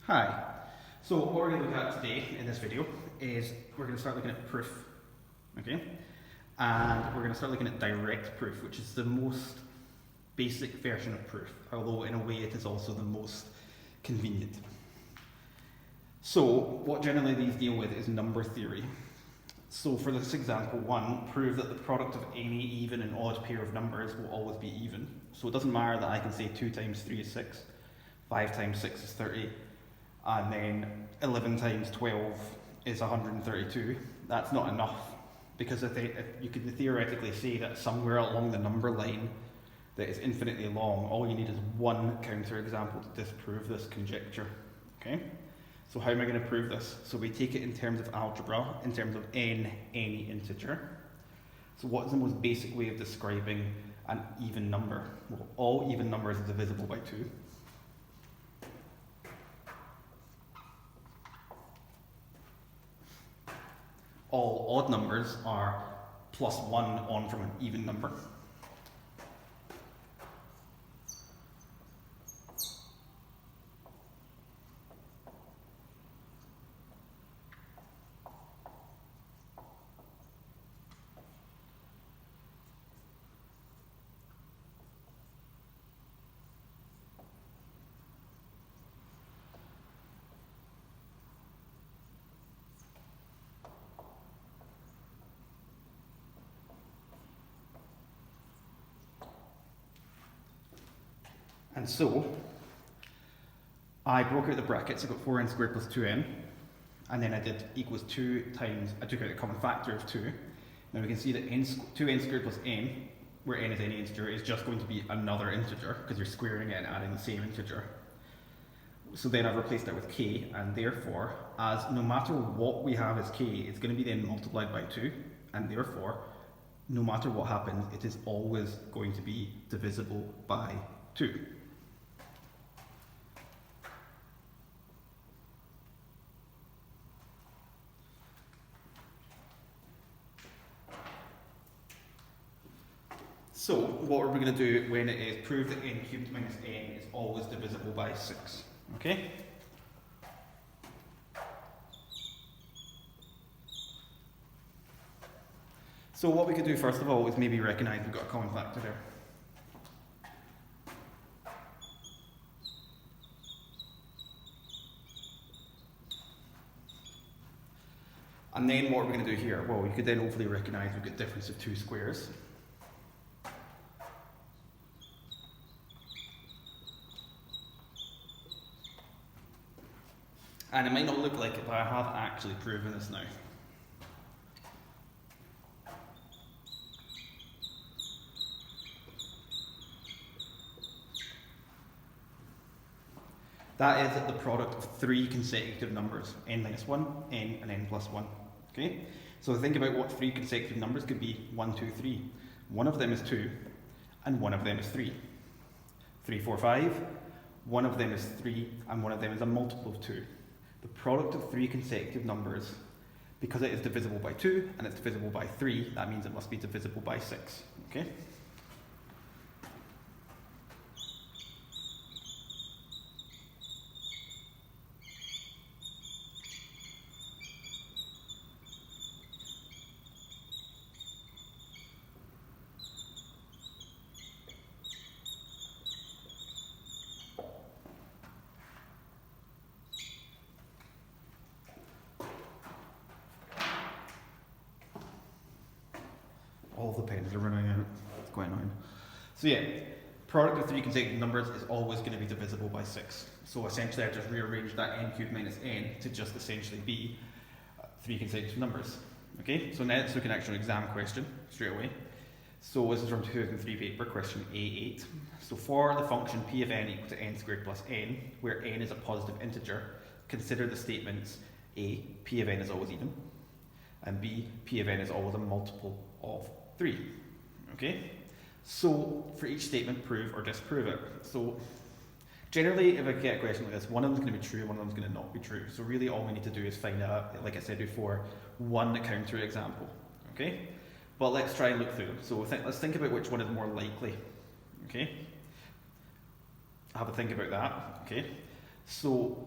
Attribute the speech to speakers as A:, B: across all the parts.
A: Hi. So what we're going to look at today in this video is we're going to start looking at proof, okay? And we're going to start looking at direct proof, which is the most basic version of proof, although in a way it is also the most convenient. So what generally these deal with is number theory. So for this example 1, prove that the product of any even and odd pair of numbers will always be even. So it doesn't matter that I can say 2 times 3 is 6, 5 times 6 is 30, and then 11 times 12 is 132. That's not enough, because if you could theoretically say that somewhere along the number line that is infinitely long, all you need is one counterexample to disprove this conjecture. Okay? So how am I going to prove this? So we take it in terms of algebra, in terms of n, any integer. So what is the most basic way of describing an even number? Well, all even numbers are divisible by 2. All odd numbers are plus 1 on from an even number. And so, I broke out the brackets, I got 4n squared plus 2n, and then I did equals 2 times, I took out the common factor of 2. Now we can see that 2n squared plus n, where n is any integer, is just going to be another integer, because you're squaring it and adding the same integer. So then I've replaced that with k, and therefore, as no matter what we have as k, it's going to be then multiplied by 2, and therefore, no matter what happens, it is always going to be divisible by 2. So, what are we going to do when it is proved that n cubed minus n is always divisible by 6? Okay? So what we could do first of all is maybe recognise we've got a common factor there. And then what are we going to do here? Well, we could then hopefully recognise we've got difference of 2 squares. And it might not look like it, but I have actually proven this now. That is the product of 3 consecutive numbers, n minus 1, n, and n plus 1. Okay? So think about what 3 consecutive numbers could be. 1, 2, 3. One of them is 2, and one of them is 3. 3, 4, 5. One of them is 3, and one of them is a multiple of 2. The product of 3 consecutive numbers, because it is divisible by 2 and it's divisible by 3, that means it must be divisible by 6. Okay? All of the pens are running out. It's quite annoying. So yeah, product of 3 consecutive numbers is always going to be divisible by 6. So essentially I've just rearranged that n cubed minus n to just essentially be 3 consecutive numbers. Okay, so now let's look at an actual exam question straight away. So this is from 2003 paper, question A8. So for the function p of n equal to n squared plus n, where n is a positive integer, consider the statements A, p of n is always even, and B, p of n is always a multiple of 3. Okay? So for each statement, prove or disprove it. So generally, if I get a question like this, one of them is going to be true, one of them is going to not be true. So really all we need to do is find out, like I said before, one counterexample. Okay? But let's try and look through them. So let's think about which one is more likely. Okay? Have a think about that. Okay? So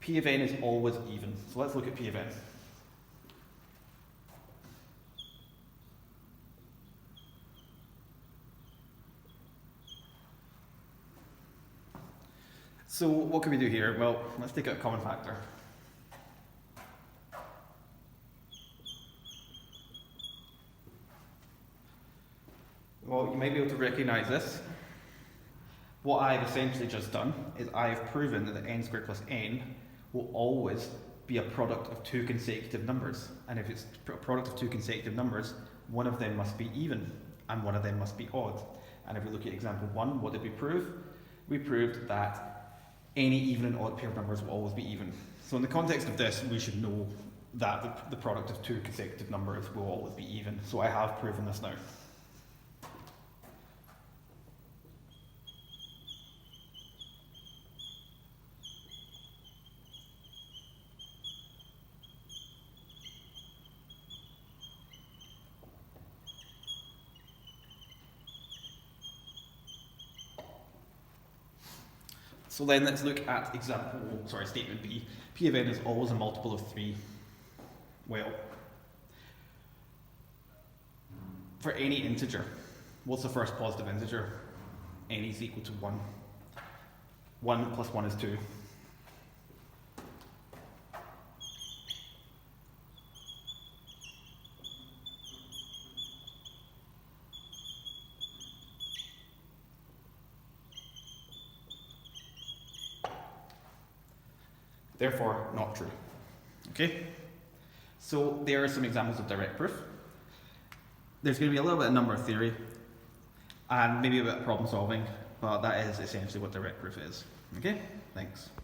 A: P of n is always even. So let's look at P of n. So what can we do here? Well, let's take out a common factor. Well, you might be able to recognise this. What I've essentially just done is I've proven that n squared plus n will always be a product of two consecutive numbers. And if it's a product of two consecutive numbers, one of them must be even and one of them must be odd. And if we look at example 1, what did we prove? We proved that any even and odd pair of numbers will always be even. So in the context of this, we should know that the product of two consecutive numbers will always be even. So I have proven this now. So then let's look at statement B. P of n is always a multiple of 3. Well, for any integer, what's the first positive integer? N is equal to 1. 1 plus 1 is 2. Therefore, not true. Okay? So there are some examples of direct proof. There's going to be a little bit of number theory and maybe a bit of problem solving, but that is essentially what direct proof is. Okay? Thanks.